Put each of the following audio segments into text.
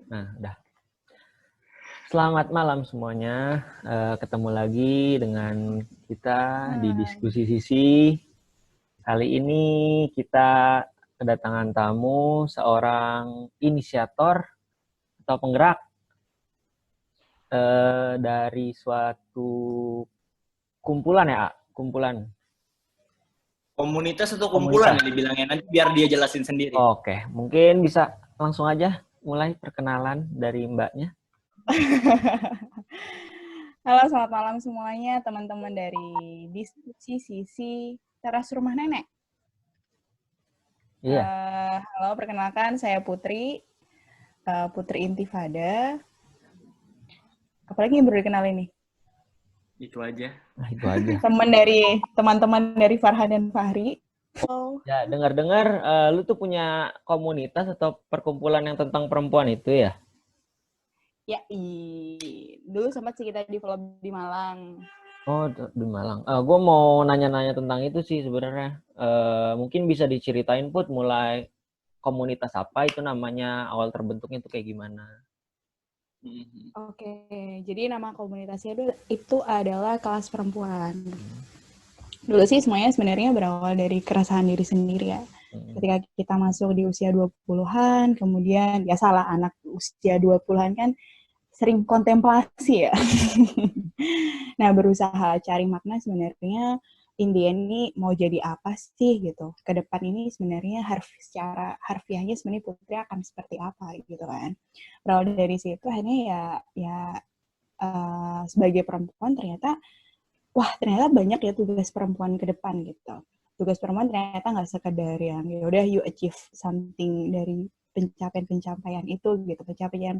Nah, udah. Selamat malam semuanya. Ketemu lagi dengan kita di diskusi sisi. Kali ini kita kedatangan tamu, seorang inisiator atau penggerak dari suatu kumpulan ya, kumpulan. Komunitas atau kumpulan ya dibilangnya, nanti biar dia jelasin sendiri. Oke, mungkin bisa langsung aja mulai perkenalan dari mbaknya. Halo, selamat malam semuanya, teman-teman dari Diskusi Sisi Teras Rumah Nenek. Iya. Halo, perkenalkan saya Putri, Putri Intifada. Apalagi yang perlu dikenal ini? Itu aja. Nah, itu aja. Teman-teman dari Farhan dan Fahri. Oh. Ya, dengar-dengar lu tuh punya komunitas atau perkumpulan yang tentang perempuan itu ya? Ya, dulu sempat sih kita develop di Malang. Oh, di Malang. Gue mau nanya-nanya tentang itu sih sebenarnya. Mungkin bisa diceritain Put, mulai komunitas apa itu namanya, awal terbentuknya itu kayak gimana? Oke, jadi nama komunitasnya itu adalah Kelas Perempuan. Dulu sih sebenarnya berawal dari keresahan diri sendiri ya. Ketika kita masuk di usia 20-an, kemudian ya salah, anak usia 20-an kan sering kontemplasi ya. Nah, berusaha cari makna sebenarnya India ini mau jadi apa sih gitu. Ke depan ini sebenarnya secara harfiahnya sebenarnya Putri akan seperti apa gitu kan. Berawal dari situ akhirnya ya sebagai perempuan ternyata banyak ya tugas perempuan ke depan gitu. Tugas perempuan ternyata nggak sekedar yang ya udah you achieve something dari pencapaian itu gitu, pencapaian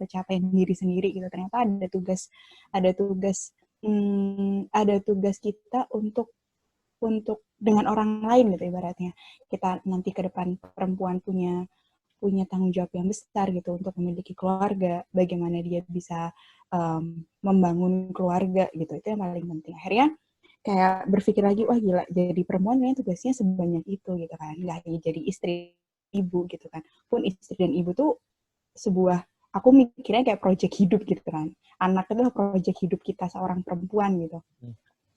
diri sendiri gitu. Ternyata ada tugas kita untuk dengan orang lain gitu ibaratnya. Kita nanti ke depan perempuan punya tanggung jawab yang besar gitu untuk memiliki keluarga, bagaimana dia bisa membangun keluarga gitu, itu yang paling penting. Akhirnya kayak berpikir lagi, wah gila, jadi perempuan kan tugasnya sebanyak itu gitu kan, nggak hanya jadi istri, ibu gitu kan. Pun istri dan ibu tuh aku mikirnya kayak project hidup gitu kan. Anak itu adalah project hidup kita seorang perempuan gitu.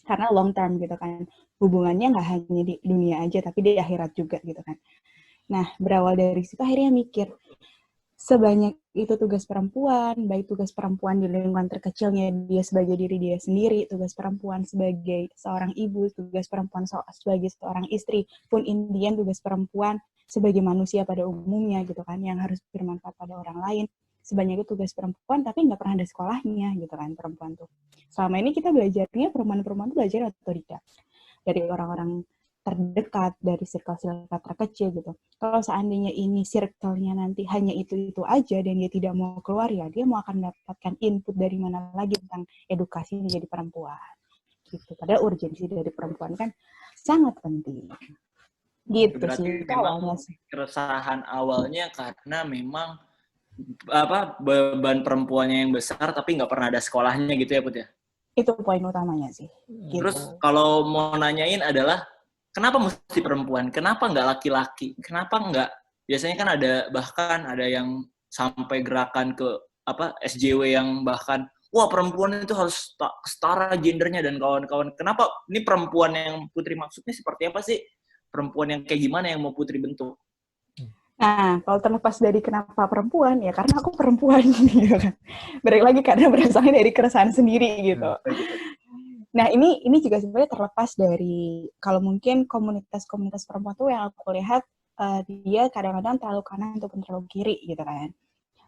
Karena long term gitu kan. Hubungannya nggak hanya di dunia aja, tapi di akhirat juga gitu kan. Nah, berawal dari situ akhirnya mikir, sebanyak itu tugas perempuan, baik tugas perempuan di lingkungan terkecilnya dia sebagai diri dia sendiri, tugas perempuan sebagai seorang ibu, tugas perempuan sebagai seorang istri, pun Indian tugas perempuan sebagai manusia pada umumnya gitu kan, yang harus bermanfaat pada orang lain. Sebanyak itu tugas perempuan, tapi nggak pernah ada sekolahnya gitu kan perempuan tuh. Selama ini kita belajarnya perempuan-perempuan tuh belajar otodidak dari orang-orang terdekat, dari circle-circle terkecil gitu. Kalau seandainya ini circle-nya nanti hanya itu-itu aja dan dia tidak mau keluar, ya dia mau akan mendapatkan input dari mana lagi tentang edukasi menjadi perempuan. Gitu. Padahal urgensi dari perempuan kan sangat penting. Gitu berarti sih, itu memang awalnya sih. keresahan awalnya karena memang beban perempuannya yang besar tapi nggak pernah ada sekolahnya gitu ya Put ya? Itu poin utamanya sih. Gitu. Terus kalau mau nanyain adalah kenapa mesti perempuan? Kenapa nggak laki-laki? Kenapa nggak? Biasanya kan bahkan ada yang sampai gerakan ke SJW yang bahkan wah perempuan itu harus setara gendernya dan kawan-kawan. Kenapa ini perempuan yang Putri maksudnya seperti apa sih? Perempuan yang kayak gimana yang mau Putri bentuk? Nah, kalau terlepas dari kenapa perempuan, ya karena aku perempuan gitu kan. Balik lagi karena berasalnya dari keresahan sendiri gitu. Nah, ini juga sebenarnya terlepas dari kalau mungkin komunitas-komunitas perempuan tuh yang aku lihat dia kadang-kadang terlalu kanan ataupun terlalu kiri gitu kan.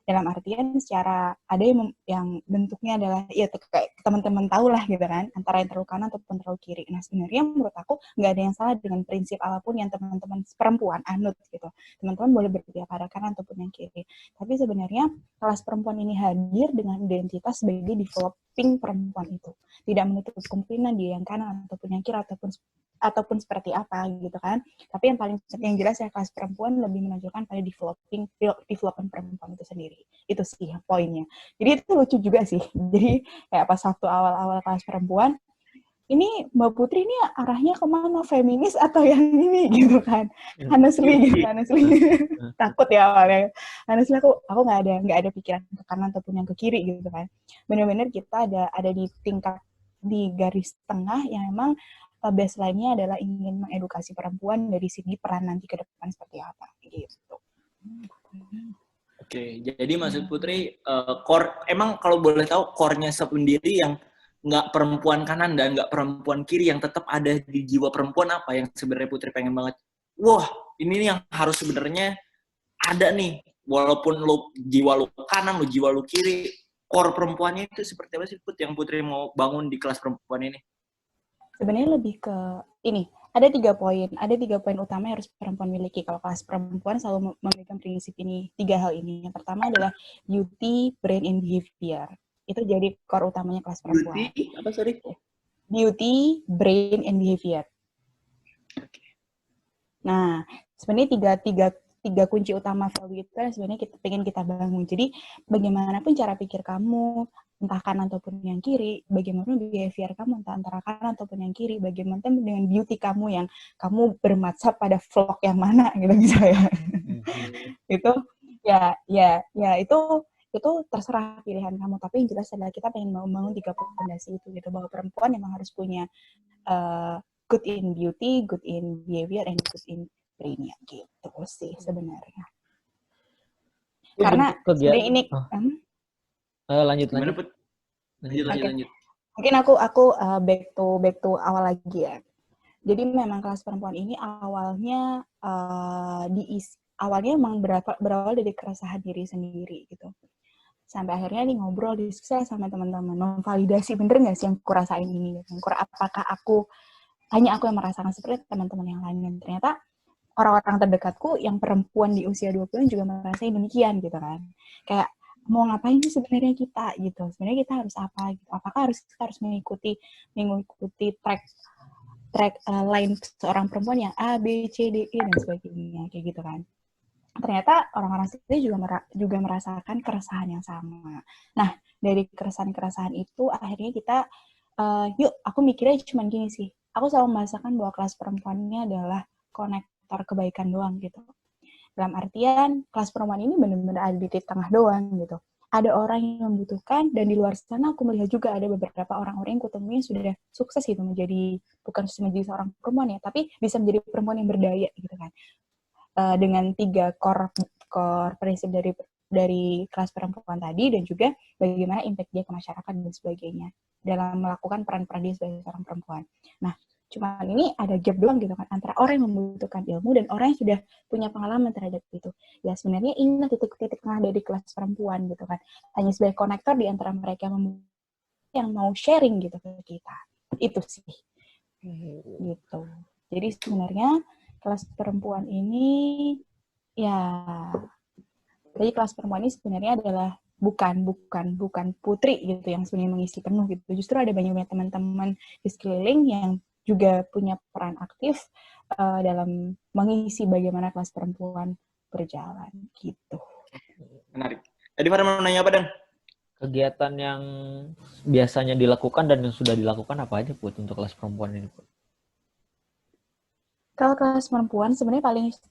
Dalam artian secara ada yang bentuknya adalah ya kayak teman-teman tahu lah gitu kan, antara yang terlalu kanan ataupun terlalu kiri. Nah, sebenarnya menurut aku nggak ada yang salah dengan prinsip apapun yang teman-teman perempuan anut gitu. Teman-teman boleh berpihak pada kanan ataupun yang kiri. Tapi sebenarnya kelas perempuan ini hadir dengan identitas sebagai developing perempuan itu. Tidak menutup kemungkinan dia yang kanan ataupun yang kiri ataupun seperti apa gitu kan. Tapi yang jelas ya kelas perempuan lebih menonjolkan pada development perempuan itu sendiri. Itu sih poinnya. Jadi itu lucu juga sih. Jadi kayak pas waktu awal-awal kelas perempuan, ini Mbak Putri ini arahnya kemana, feminis atau yang ini gitu kan, honestly gitu, honestly takut ya awalnya, honestly aku nggak ada pikiran ke kanan ataupun yang ke kiri gitu kan, benar-benar kita ada di tingkat di garis tengah yang emang baseline-nya adalah ingin mengedukasi perempuan dari segi peran nanti ke depan seperti apa gitu. Oke, jadi maksud Putri, core, emang kalau boleh tahu core-nya sendiri yang nggak perempuan kanan dan nggak perempuan kiri, yang tetap ada di jiwa perempuan apa yang sebenarnya Putri pengen banget? Wah, ini yang harus sebenarnya ada nih, walaupun jiwa lu kanan, jiwa lu kiri, core perempuannya itu seperti apa sih yang Putri mau bangun di kelas perempuan ini? Sebenarnya lebih ke ini, ada 3 poin utama yang harus perempuan miliki. Kalau kelas perempuan selalu memegang prinsip ini, 3 hal ini. Yang pertama adalah beauty, brain, and behavior. Itu jadi core utamanya kelas perempuan. Beauty, apa sorry? Beauty, brain, and behavior. Nah, sebenarnya tiga kunci utama value itu kan sebenarnya pengen kita bangun. Jadi bagaimanapun cara pikir kamu, entah kanan ataupun yang kiri, bagaimanapun behavior kamu, entah antara kanan ataupun yang kiri, bagaimanapun dengan beauty kamu yang kamu bermacap pada vlog yang mana gitu misalnya. Itu itu terserah pilihan kamu. Tapi yang jelas adalah kita pengen membangun 3 fondasi itu gitu, bahwa perempuan memang harus punya good in beauty, good in behavior, and good in brain-nya gitu sih sebenarnya. Karena sebenarnya ini lanjut. Lanjut. Mungkin aku back to awal lagi ya. Jadi memang kelas perempuan ini awalnya awalnya memang berawal dari keresahan diri sendiri gitu. Sampai akhirnya nih ngobrol, diskusi sama teman-teman, memvalidasi bener nggak sih yang aku rasain ini gitu. Apakah hanya aku yang merasakan seperti teman-teman yang lain, dan ternyata orang-orang terdekatku yang perempuan di usia 20-an juga merasakan demikian gitu kan. Kayak mau ngapain sih sebenarnya kita gitu. Sebenarnya kita harus apa gitu. Apakah kita harus mengikuti track line seorang perempuan yang A, B, C, D, E dan sebagainya kayak gitu kan. Ternyata orang-orang sendiri juga merasakan keresahan yang sama. Nah, dari keresahan itu akhirnya kita yuk, aku mikirnya cuma gini sih. Aku selalu merasakan bahwa kelas perempuannya adalah konektor kebaikan doang gitu. Dalam artian, kelas perempuan ini benar-benar ada di tengah doang gitu. Ada orang yang membutuhkan, dan di luar sana aku melihat juga ada beberapa orang-orang yang kutemunya sudah sukses gitu, bukan menjadi seorang perempuan ya, tapi bisa menjadi perempuan yang berdaya gitu kan. Dengan 3 core prinsip dari kelas perempuan tadi, dan juga bagaimana impact dia ke masyarakat dan sebagainya dalam melakukan peran-peran dia sebagai seorang perempuan. Nah, cuma ini ada gap doang gitu kan antara orang yang membutuhkan ilmu dan orang yang sudah punya pengalaman terhadap itu. Ya sebenarnya ini titik-titik tengah dari kelas perempuan gitu kan. Hanya sebagai konektor di antara mereka yang mau sharing gitu ke kita. Itu sih. Gitu. Jadi sebenarnya kelas perempuan ini jadi kelas perempuan ini sebenarnya adalah bukan Putri gitu yang sebenarnya mengisi penuh gitu. Justru ada banyak teman-teman di sekeliling yang juga punya peran aktif dalam mengisi bagaimana kelas perempuan berjalan gitu. Menarik. Tadi Farhan mau nanya apa, Dan? Kegiatan yang biasanya dilakukan dan yang sudah dilakukan apa aja, Put, untuk kelas perempuan ini, Put? Kalau kelas perempuan sebenarnya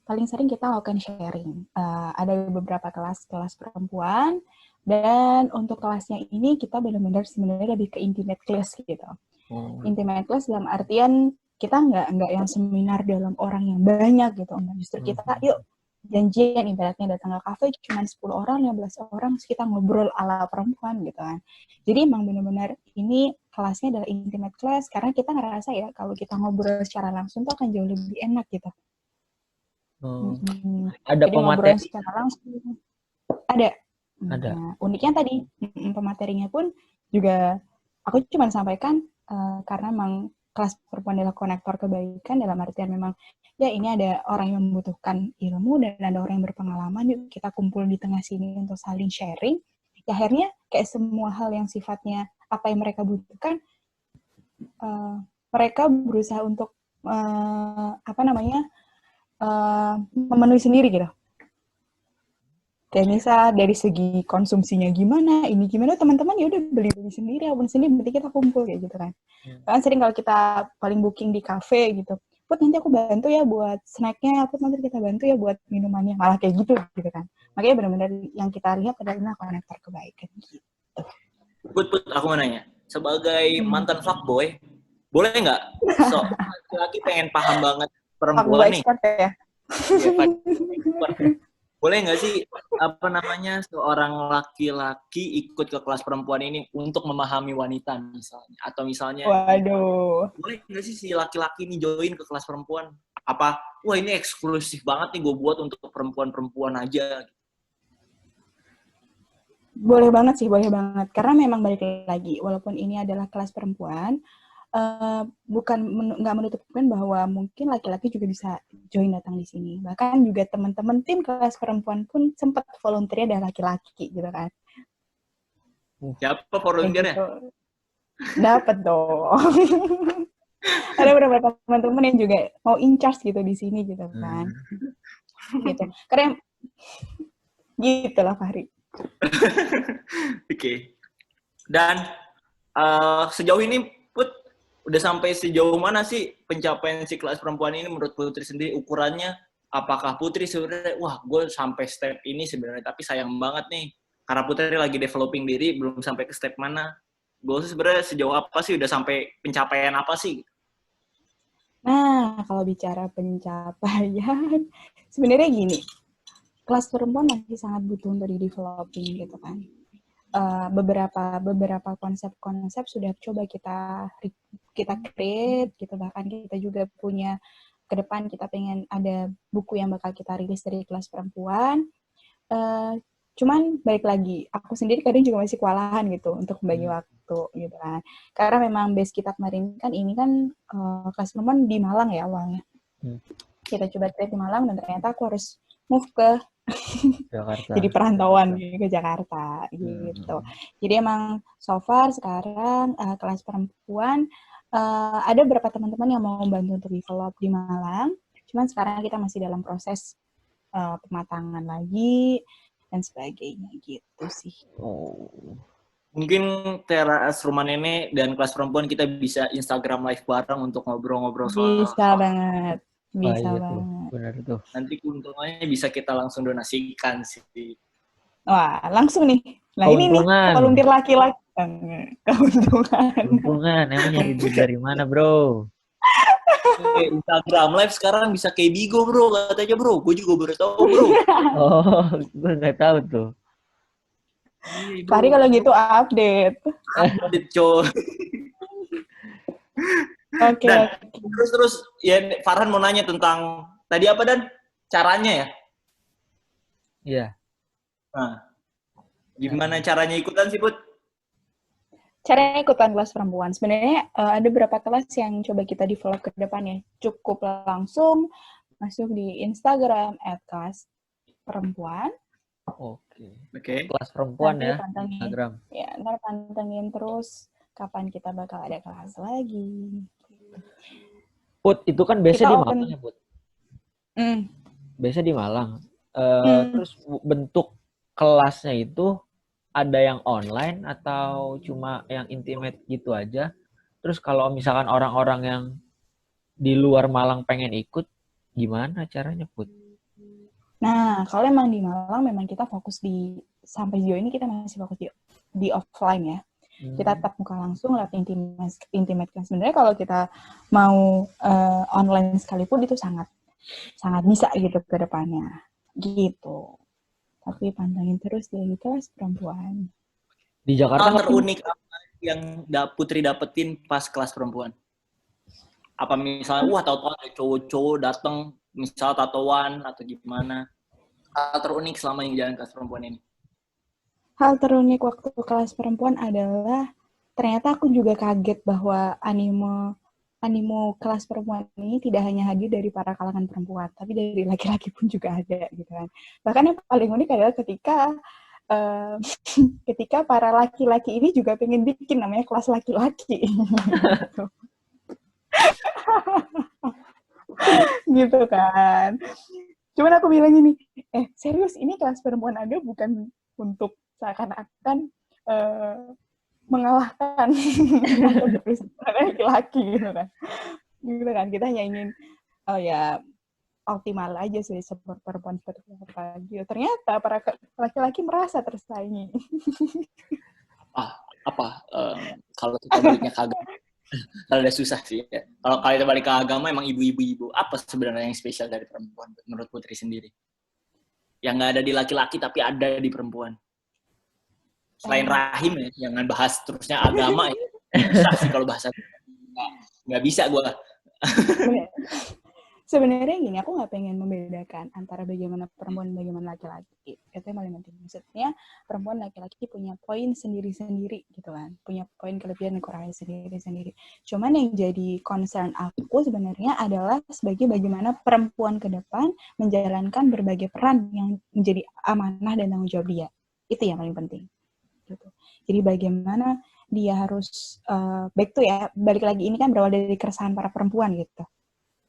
paling sering kita lakukan sharing. Ada beberapa kelas perempuan, dan untuk kelasnya ini kita benar-benar sebenarnya lebih ke intimate class gitu. Intimate class dalam artian kita nggak yang seminar dalam orang yang banyak gitu. Justru kita yuk janjian, ibaratnya datang ke kafe cuma 10 orang, 15 orang, terus kita ngobrol ala perempuan gitu kan. Jadi emang benar-benar ini kelasnya adalah intimate class, karena kita ngerasa ya kalau kita ngobrol secara langsung tuh akan jauh lebih enak gitu. Ada jadi pemateri secara langsung. Ada. Nah, uniknya tadi pematerinya pun juga aku cuma sampaikan karena memang kelas perempuan adalah konektor kebaikan, dalam artian memang ya ini ada orang yang membutuhkan ilmu dan ada orang yang berpengalaman, yuk kita kumpul di tengah sini untuk saling sharing. Ya akhirnya kayak semua hal yang sifatnya apa yang mereka butuhkan, mereka berusaha untuk memenuhi sendiri gitu. Kayak misal dari segi konsumsinya gimana, ini gimana, teman-teman ya udah beli-beli sendiri, apapun sendiri, berarti kita kumpul kayak gitu kan. Kan sering kalau kita paling booking di kafe gitu, Put nanti aku bantu ya buat snacknya, Put nanti kita bantu ya buat minumannya, malah kayak gitu kan. Makanya benar-benar yang kita lihat adalah konektor kebaikan gitu. Put, aku mau nanya. Sebagai mantan fuckboy, boleh nggak laki-laki pengen paham banget perempuan nih? Expert ya? Boleh nggak sih seorang laki-laki ikut ke kelas perempuan ini untuk memahami wanita misalnya, atau misalnya waduh, boleh nggak sih si laki-laki ini join ke kelas perempuan? Apa wah ini eksklusif banget nih gue buat untuk perempuan-perempuan aja? Boleh banget sih, boleh banget, karena memang balik lagi walaupun ini adalah kelas perempuan, nggak menutupkan bahwa mungkin laki-laki juga bisa join datang di sini. Bahkan juga teman-teman tim kelas perempuan pun sempat volunteer ada laki-laki gitu kan. Siapa volunteernya? Gitu. Dapat dong. Ada beberapa teman-teman yang juga mau in charge gitu di sini gitu kan. Gitu. Karena gitulah Fahri. Oke. Dan sejauh ini Put udah sampai sejauh mana sih pencapaian si kelas perempuan ini menurut Putri sendiri, ukurannya? Apakah Putri sebenarnya, wah gue sampai step ini sebenarnya, tapi sayang banget nih, karena Putri lagi developing diri, belum sampai ke step mana? Gue sebenarnya sejauh apa sih, udah sampai pencapaian apa sih? Nah, kalau bicara pencapaian, sebenarnya gini, kelas perempuan masih sangat butuh untuk di-developing gitu kan. Beberapa konsep-konsep sudah coba kita create gitu, bahkan kita juga punya ke depan kita pengen ada buku yang bakal kita rilis dari kelas perempuan. Cuman balik lagi, aku sendiri kadang juga masih kewalahan gitu untuk membagi waktu gitu kan. Karena memang base kita kemarin kan ini kan kelas perempuan di Malang ya awalnya. Kita coba create di Malang dan ternyata aku harus move ke Jakarta. Jadi perantauan ke Jakarta gitu. Jadi emang so far sekarang kelas perempuan ada beberapa teman-teman yang mau membantu untuk develop di Malang. Cuman sekarang kita masih dalam proses pematangan lagi dan sebagainya gitu sih. Mungkin teras rumah nenek dan kelas perempuan kita bisa Instagram live bareng untuk ngobrol-ngobrol soal. Bisa banget. Bisa iya banget. Tuh, benar tuh. Nanti keuntungannya bisa kita langsung donasikan sih. Wah, langsung nih. Nah keuntungan. Ini nih, volunteer laki-laki. Keuntungan. Emang nyari duit dari mana, bro? Instagram live sekarang bisa kayak Bigo, bro. Katanya, bro. Gue juga baru tahu, bro. Oh, gue nggak tahu tuh. Fahri kalau gitu update. Update, coy. Oke. Terus ya Farhan mau nanya tentang tadi apa Dan? Caranya ya? Iya. Nah, gimana caranya ikutan sih, Put? Caranya ikutan kelas perempuan. Sebenarnya ada beberapa kelas yang coba kita develop ke depannya. Cukup langsung masuk di Instagram @kelasperempuan. Oke. Oke. Kelas perempuan nanti ya, pantengin, Instagram. Ya, ntar pantengin terus kapan kita bakal ada kelas lagi. Put, itu kan biasa di Malang ya, Put? Biasa di Malang. Terus bentuk kelasnya itu ada yang online atau cuma yang intimate gitu aja? Terus kalau misalkan orang-orang yang di luar Malang pengen ikut, gimana caranya, Put? Nah, kalau emang di Malang memang kita fokus sampai sejauh ini kita masih fokus di offline ya. Kita tatap muka langsung lewat intimate class. Sebenarnya kalau kita mau online sekalipun itu sangat bisa gitu ke depannya. Gitu. Tapi pantengin terus di kelas perempuan. Di Jakarta terunik apa yang Putri dapetin pas kelas perempuan? Apa misalnya, wah tahu-tahu ada cowok-cowok datang, misal tatoan atau gimana? Hal terunik selama yang jalan kelas perempuan ini? Hal terunik waktu kelas perempuan adalah ternyata aku juga kaget bahwa animo kelas perempuan ini tidak hanya hadir dari para kalangan perempuan, tapi dari laki-laki pun juga ada gitu kan. Bahkan yang paling unik adalah ketika para laki-laki ini juga pengen bikin namanya kelas laki-laki. Gitu kan. Cuman aku bilang ini, serius ini kelas perempuan Anda bukan untuk seakan-akan mengalahkan untuk laki-laki gitu kan. Gitu kan, kita hanya ingin ya optimal aja sih support perempuan seperti laki. Ternyata para laki-laki merasa tersaingi. Kalau kita baliknya ke agama, rada susah sih ya. Kalau kita balik ke agama, emang ibu-ibu, apa sebenarnya yang spesial dari perempuan menurut Putri sendiri? Yang nggak ada di laki-laki tapi ada di perempuan. Selain rahim ya, jangan bahas terusnya agama ya. Susah sih kalau bahasa nggak bisa gue. Sebenarnya gini, aku nggak pengen membedakan antara bagaimana perempuan dan bagaimana laki-laki. Itu yang paling penting. Maksudnya perempuan dan laki-laki punya poin sendiri-sendiri gitu kan. Punya poin kelebihan dan kekurangan sendiri-sendiri. Cuman yang jadi concern aku sebenarnya adalah sebagai bagaimana perempuan ke depan menjalankan berbagai peran yang menjadi amanah dan tanggung jawab dia. Itu yang paling penting. Gitu. Jadi bagaimana dia harus balik lagi ini kan berawal dari keresahan para perempuan gitu.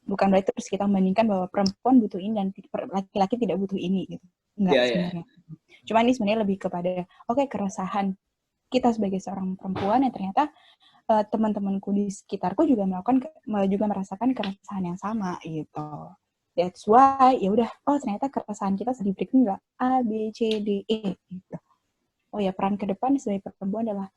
Bukan berarti terus kita membandingkan bahwa perempuan butuh ini dan laki-laki tidak butuh ini gitu. Enggak sebenarnya. Cuma ini sebenarnya lebih kepada keresahan kita sebagai seorang perempuan yang ternyata teman-temanku di sekitarku juga merasakan keresahan yang sama gitu. That's why ya udah ternyata keresahan kita di break enggak A B C D E gitu. Oh ya, peran ke depan sebagai perempuan adalah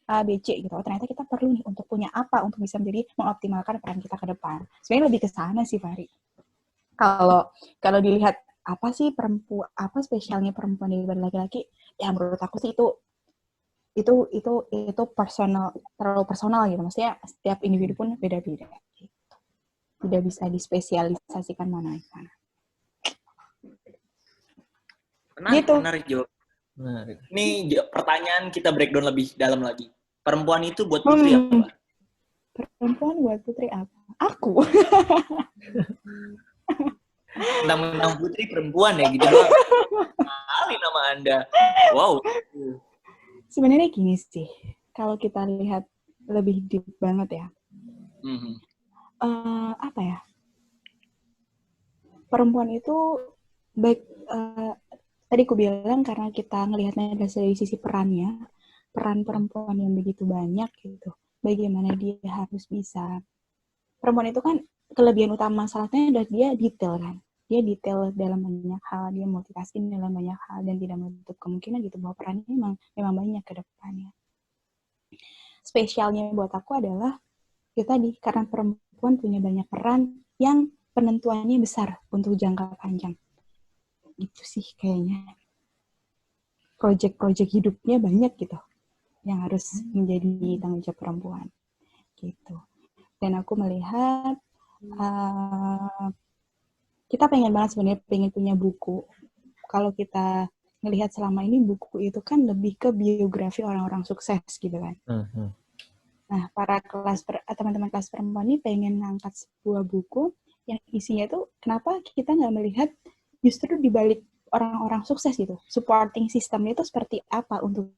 A, B, C gitu. Ternyata kita perlu nih untuk punya apa untuk bisa menjadi mengoptimalkan peran kita ke depan. Sebenarnya lebih ke sana sih, Fahri. Kalau dilihat apa sih perempuan, apa spesialnya perempuan dibanding laki-laki? Ya menurut aku sih itu personal, terlalu personal gitu. Maksudnya setiap individu pun beda-beda. Gitu. Tidak bisa dispesialisasikan mana. Menarik jawab. Ini pertanyaan kita breakdown lebih dalam lagi. Perempuan itu buat Putri apa? Perempuan buat Putri apa? Aku. Tentang Putri perempuan ya gitu doang. Kali nama Anda. Wow. Sebenarnya gini sih. Kalau kita lihat lebih deep banget ya. Apa ya? Perempuan itu baik tadi aku bilang karena kita ngelihatnya dari sisi perannya, peran perempuan yang begitu banyak gitu. Bagaimana dia harus bisa. Perempuan itu kan kelebihan utama salahnya adalah dia detail kan. Dia detail dalam banyak hal, dia multitasking dalam banyak hal dan tidak menutup kemungkinan gitu bahwa perannya memang banyak ke depannya. Spesialnya buat aku adalah itu tadi karena perempuan punya banyak peran yang penentuannya besar untuk jangka panjang. Gitu sih kayaknya. Project-project hidupnya banyak gitu yang harus menjadi tanggung jawab perempuan gitu. Dan aku melihat kita pengen banget sebenarnya punya buku. Kalau kita ngelihat selama ini buku itu kan lebih ke biografi orang-orang sukses gitu kan. Nah, para teman-teman kelas perempuan ini pengen ngangkat sebuah buku yang isinya tuh kenapa kita nggak melihat justru di balik orang-orang sukses gitu, supporting systemnya itu seperti apa untuk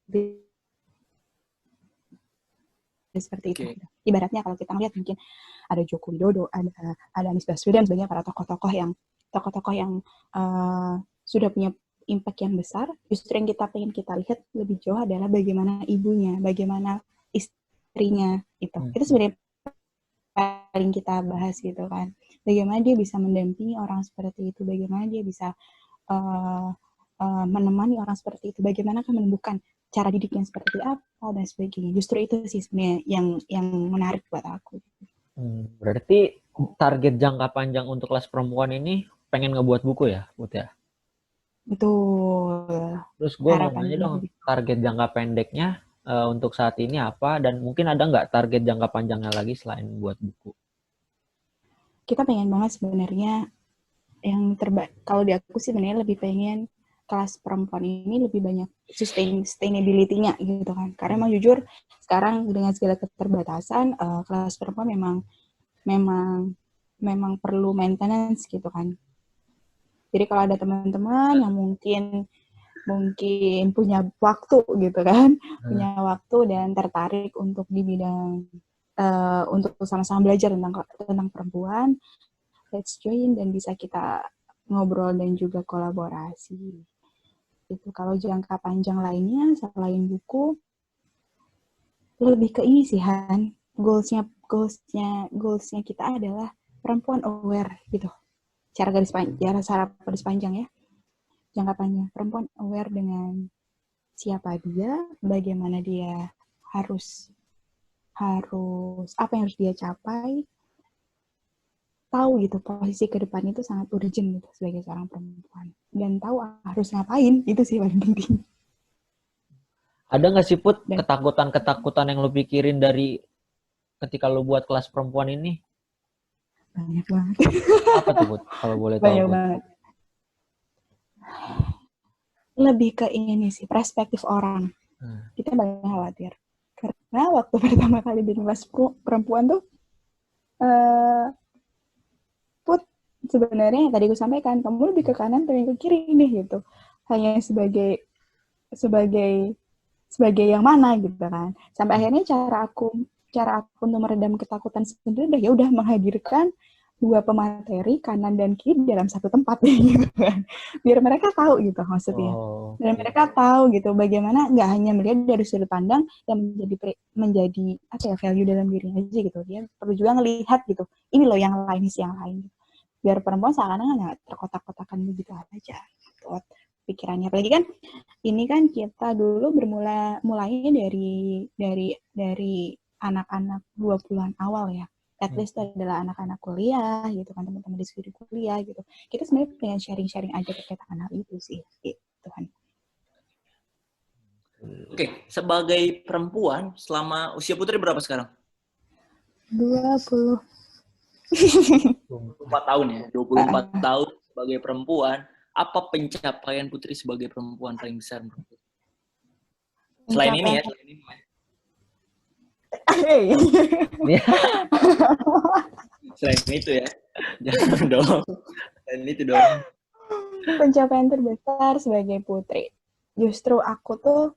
seperti itu. Ibaratnya kalau kita melihat mungkin ada Joko Widodo, ada Anies Baswedan, sebenarnya para tokoh-tokoh yang sudah punya impact yang besar. Justru yang kita lihat lebih jauh adalah bagaimana ibunya, bagaimana istrinya itu. Itu sebenarnya paling kita bahas gitu kan. Bagaimana dia bisa mendampingi orang seperti itu, bagaimana dia bisa menemani orang seperti itu, bagaimana kan menemukan cara didiknya seperti apa dan sebagainya. Justru itu sih sebenarnya yang menarik buat aku. Berarti target jangka panjang untuk kelas perempuan ini pengen ngebuat buku ya, Put ya? Betul. Terus gue mau nanya dong, target jangka pendeknya untuk saat ini apa? Dan mungkin ada nggak target jangka panjangnya lagi selain buat buku? Kita pengen banget sebenarnya yang terbaik. Kalau di aku sih sebenarnya lebih pengen kelas perempuan ini lebih banyak sustainability-nya gitu kan. Karena emang jujur sekarang dengan segala keterbatasan kelas perempuan memang perlu maintenance gitu kan. Jadi kalau ada teman-teman yang mungkin punya waktu gitu kan, punya waktu dan tertarik untuk di bidang untuk sama-sama belajar tentang perempuan, let's join dan bisa kita ngobrol dan juga kolaborasi. Itu kalau jangka panjang lainnya selain buku, lebih ke ini sih Han, goalsnya kita adalah perempuan aware gitu. Cara garis panjang ya, jangka panjang perempuan aware dengan siapa dia, bagaimana dia harus apa yang harus dia capai, tahu gitu posisi ke depan itu sangat urgent gitu sebagai seorang perempuan, dan tahu harus ngapain, itu sih paling penting. Ada nggak sih Put ketakutan yang lo pikirin dari ketika lo buat kelas perempuan ini? Banyak banget. Apa tuh Put kalau boleh tahu? Banyak banget. Lebih ke ini sih, perspektif orang. Kita banyak khawatir. Karena waktu pertama kali bikin kelas perempuan tuh, Put, sebenarnya tadi gue sampaikan, kamu lebih ke kanan atau ke kiri nih gitu. Hanya sebagai yang mana gitu kan. Sampai akhirnya cara aku untuk meredam ketakutan sendiri ya udah menghadirkan dua pemateri kanan dan kiri dalam satu tempat gitu kan. Biar mereka tahu gitu maksudnya. Dan mereka tahu gitu bagaimana nggak hanya melihat dari sudut pandang yang menjadi apa ya, value dalam dirinya aja gitu. Dia perlu juga ngelihat gitu. Ini loh yang lain, yang lain. Biar perempuan seakan-akan terkotak-kotakan begitu aja gitu pikirannya. Apalagi kan ini kan kita dulu mulainya dari anak-anak 20-an awal ya. At least itu adalah anak-anak kuliah gitu kan, teman-teman di studi kuliah gitu. Kita sebenarnya pengen sharing-sharing aja terkait hal itu sih gitu kan. Oke, sebagai perempuan selama usia Putri berapa sekarang? 24 tahun ya. 24 tahun sebagai perempuan. Apa pencapaian Putri sebagai perempuan paling besar menurut Putri? Selain ini ya. Selain itu ya. Jangan dong. Selain itu dong. Pencapaian terbesar sebagai putri. Justru aku tuh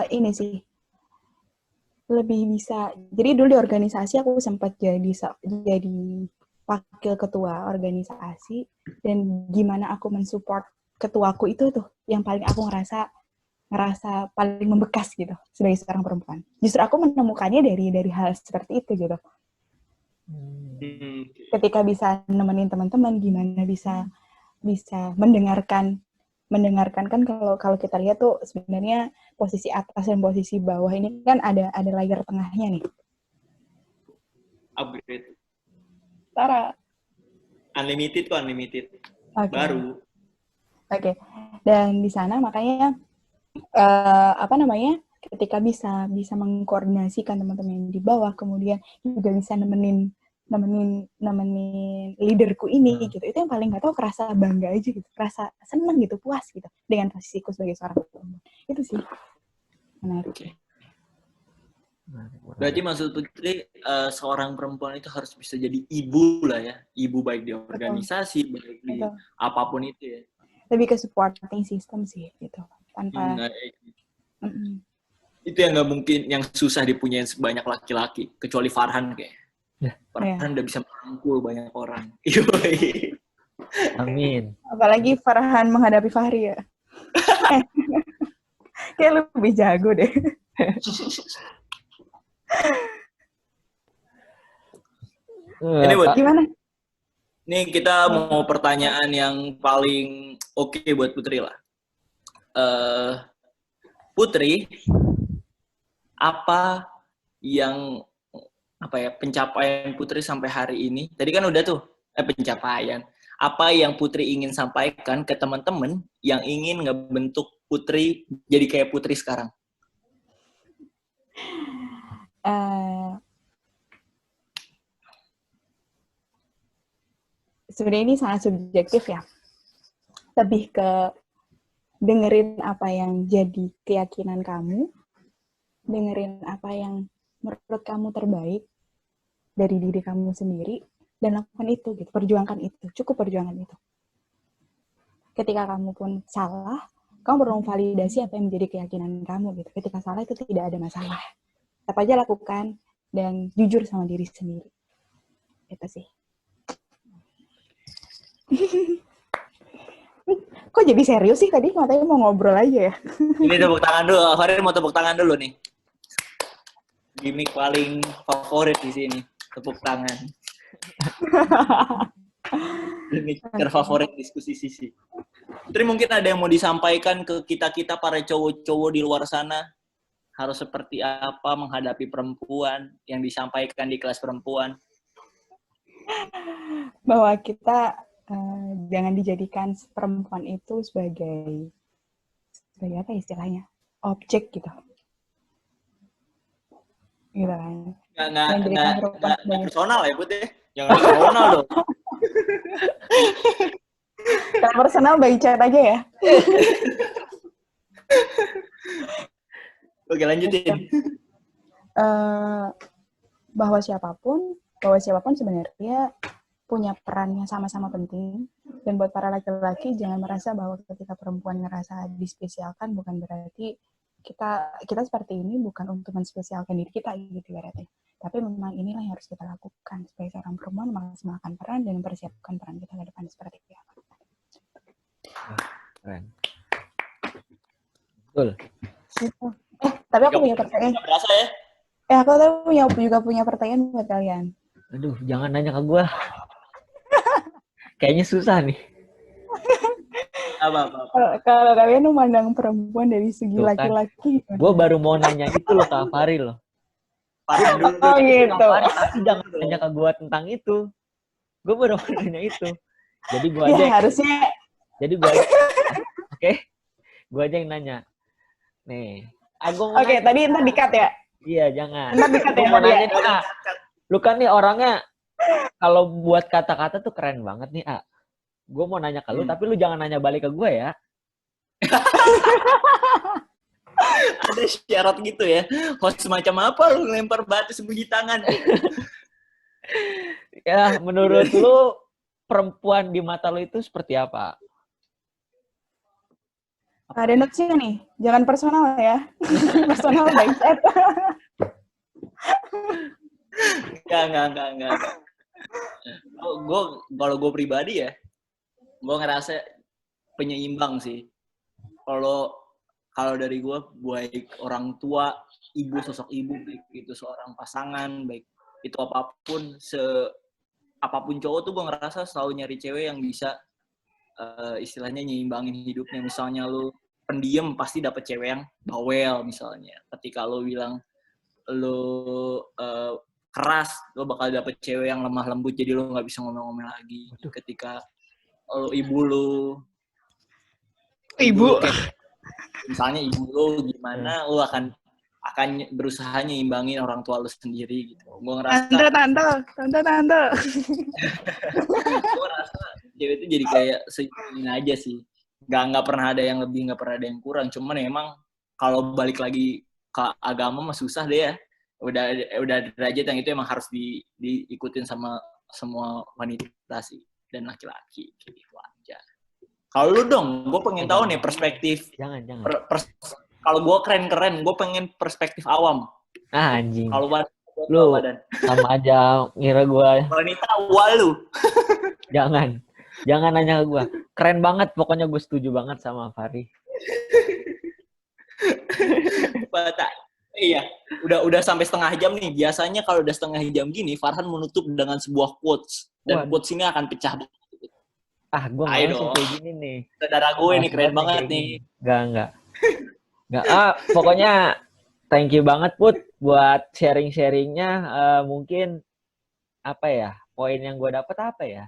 ini sih. Lebih bisa. Jadi dulu di organisasi aku sempat jadi wakil ketua organisasi, dan gimana aku mensupport ketuaku itu tuh yang paling aku ngerasa paling membekas gitu sebagai seorang perempuan. Justru aku menemukannya dari hal seperti itu gitu. Ketika bisa nemenin teman-teman, gimana bisa mendengarkan kan, kalau kita lihat tuh sebenarnya posisi atas dan posisi bawah ini kan ada layer tengahnya nih. Upgrade. Tara. Unlimited. Okay. Baru. Oke. Dan di sana makanya ketika bisa mengkoordinasikan teman-teman yang di bawah, kemudian juga bisa nemenin leaderku ini gitu. Itu yang paling kerasa bangga aja gitu, kerasa seneng gitu, puas gitu dengan posisiku sebagai seorang perempuan. Itu sih menarik. Okay. Berarti maksud Putri seorang perempuan itu harus bisa jadi ibu lah ya, ibu baik di organisasi, baik di apapun itu ya. Lebih ke supporting system sih gitu, tanpa itu yang nggak mungkin, yang susah dipunyain sebanyak laki-laki, kecuali Farhan kayak. Farhan udah bisa merangkul banyak orang. Amin. Apalagi Farhan menghadapi Fahri ya. Kayak lebih jago deh. Ini buat gimana? Nih kita mau pertanyaan yang paling oke buat Putri lah. Putri, apa pencapaian Putri sampai hari ini? Tadi kan udah tuh pencapaian. Apa yang Putri ingin sampaikan ke teman-teman yang ingin ngebentuk Putri jadi kayak Putri sekarang? Sebenarnya ini sangat subjektif ya. Lebih ke dengerin apa yang jadi keyakinan kamu, dengerin apa yang menurut kamu terbaik dari diri kamu sendiri, dan lakukan itu gitu, perjuangkan itu, cukup perjuangan itu. Ketika kamu pun salah, kamu perlu validasi apa yang menjadi keyakinan kamu gitu. Ketika salah itu tidak ada masalah. Apa aja lakukan dan jujur sama diri sendiri. Itu sih. Kok jadi serius sih tadi? Katanya mau ngobrol aja ya. Ini tepuk tangan dulu. Farid mau tepuk tangan dulu nih. Gimik paling favorit di sini. Tepuk tangan. Gimik terfavorit diskusi sisi. Terus mungkin ada yang mau disampaikan ke kita-kita para cowok-cowok di luar sana? Harus seperti apa menghadapi perempuan yang disampaikan di kelas perempuan? Bahwa kita jangan dijadikan perempuan itu sebagai apa istilahnya? Objek gitu. Gitu kan. Nggak personal ya, Bud ya? Jangan personal dong. Kalau personal by chat aja ya. Oke, lanjutin. Bahwa siapapun sebenarnya punya peran yang sama-sama penting. Dan buat para laki-laki jangan merasa bahwa ketika perempuan ngerasa dispesialkan bukan berarti kita seperti ini bukan untuk menspesialkan diri kita gitu berarti. Tapi memang inilah yang harus kita lakukan sebagai seorang perempuan, memaksimalkan peran dan mempersiapkan peran kita ke depan seperti apa. Keren. Betul. Gitu. Tapi aku punya pertanyaan. Berasa ya? Aku juga punya pertanyaan buat kalian. Aduh, jangan nanya ke gue. Kayaknya susah nih. Apa? Kalau kalian memandang perempuan dari segi laki-laki. Gue baru mau nanya itu loh Kak Fari loh. Oh gitu. Tapi jangan nanya ke gue tentang itu. Gue baru mau nanya itu. Jadi gue aja. Ya harusnya. Jadi gue aja. Oke. Gue aja yang nanya. Nih. Oke, tadi ntar di-cut ya? Iya, jangan. Ntar di-cut ya? Mau nanya nih, A. Lu kan nih orangnya kalau buat kata-kata tuh keren banget nih, A. Gue mau nanya ke lu, tapi lu jangan nanya balik ke gue ya. Ada syarat gitu ya. Host semacam apa lu lempar batu sembunyi tangan? Ya, menurut lu perempuan di mata lu itu seperti apa? Ada notes-nya nih. Jangan personal ya. Personal by chat. Enggak. Kalau gue pribadi ya, gue ngerasa penyeimbang sih. Kalau dari gue, baik orang tua, sosok ibu, baik itu seorang pasangan, baik itu apapun, apapun cowok tuh gue ngerasa selalu nyari cewek yang bisa istilahnya nyimbangin hidupnya. Misalnya lu pendiam, pasti dapet cewek yang bawel misalnya. Ketika lu bilang lu keras, lu bakal dapet cewek yang lemah lembut, jadi lu nggak bisa ngomel-ngomel lagi. Ketika lu ibu misalnya ibu lu gimana, lu akan berusaha nyimbangin orang tua lu sendiri gitu. Gue ngerasa tante. Gue ngerasa cewek itu jadi kayak seimbang aja sih. Nggak pernah ada yang lebih, nggak pernah ada yang kurang. Cuman emang kalau balik lagi ke agama mah susah deh ya. Udah derajat yang itu emang harus diikutin sama semua wanita sih dan laki-laki gitu aja. Kalau lu dong, gue pengen tahu nih perspektif. Jangan. Kalau gue keren, gue pengen perspektif awam. Anjing. Kalau lu sama aja ngira gue. Wanita walu. Jangan nanya ke gue. Keren banget, pokoknya gue setuju banget sama Fari. Iya, udah sampai setengah jam nih. Biasanya kalau udah setengah jam gini, Farhan menutup dengan sebuah quotes. Dan quotes ini akan pecah. Gue nggak kayak gini nih. Saudara gue ini keren banget nih. Enggak. Pokoknya thank you banget Put buat sharing-sharingnya. Mungkin apa ya, poin yang gue dapet apa ya?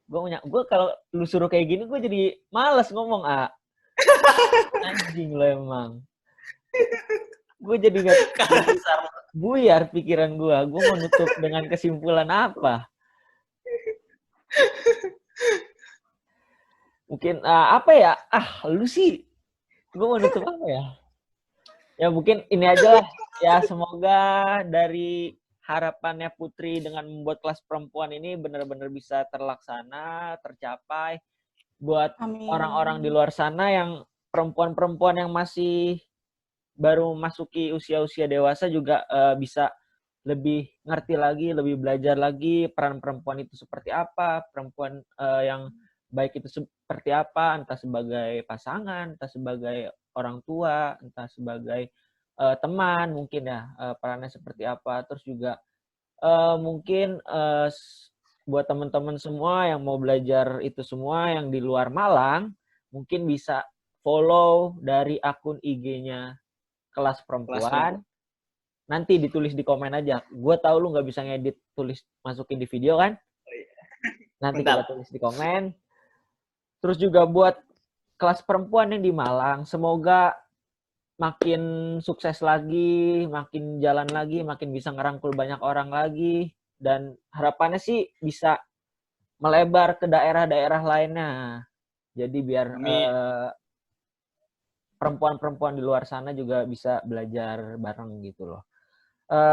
Gue kalau lu suruh kayak gini gue jadi males ngomong, A. Anjing lo emang. Gue jadi gak buyar pikiran gue. Gue mau nutup dengan kesimpulan apa? Mungkin apa ya? Lu sih. Gue mau nutup apa ya? Ya mungkin ini aja lah. Ya semoga dari harapannya Putri dengan membuat kelas perempuan ini benar-benar bisa terlaksana, tercapai. Buat orang-orang di luar sana yang perempuan-perempuan yang masih baru memasuki usia-usia dewasa juga bisa lebih ngerti lagi, lebih belajar lagi peran perempuan itu seperti apa, perempuan yang baik itu seperti apa, entah sebagai pasangan, entah sebagai orang tua, entah sebagai teman mungkin ya, perannya seperti apa. Terus juga mungkin buat teman-teman semua yang mau belajar itu semua yang di luar Malang, mungkin bisa follow dari akun IG-nya Kelas Perempuan. Nanti ditulis di komen aja. Gue tahu lu nggak bisa ngedit, tulis masukin di video kan? Nanti kita tulis di komen. Terus juga buat Kelas Perempuan yang di Malang, semoga makin sukses lagi, makin jalan lagi, makin bisa ngerangkul banyak orang lagi. Dan harapannya sih bisa melebar ke daerah-daerah lainnya. Jadi biar perempuan-perempuan di luar sana juga bisa belajar bareng gitu loh.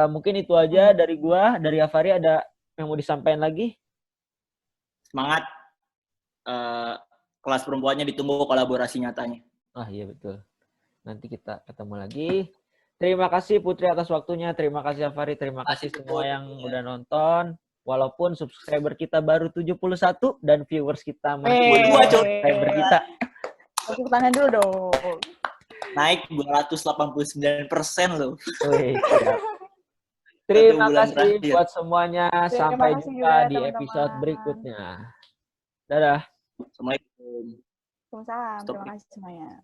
Mungkin itu aja dari gua. Dari Afari ada yang mau disampaikan lagi? Semangat. Kelas Perempuannya ditunggu kolaborasi nyatanya. Ah iya betul. Nanti kita ketemu lagi. Terima kasih Putri atas waktunya. Terima kasih Afari. Terima kasih semua yang udah nonton. Walaupun subscriber kita baru 71 dan viewers kita masih subscriber kita. Tepuk tangan dulu dong. Naik 289% loh. Terima kasih buat semuanya. Sampai jumpa di episode berikutnya. Dadah. Assalamualaikum. Waalaikumsalam. Terima kasih semuanya.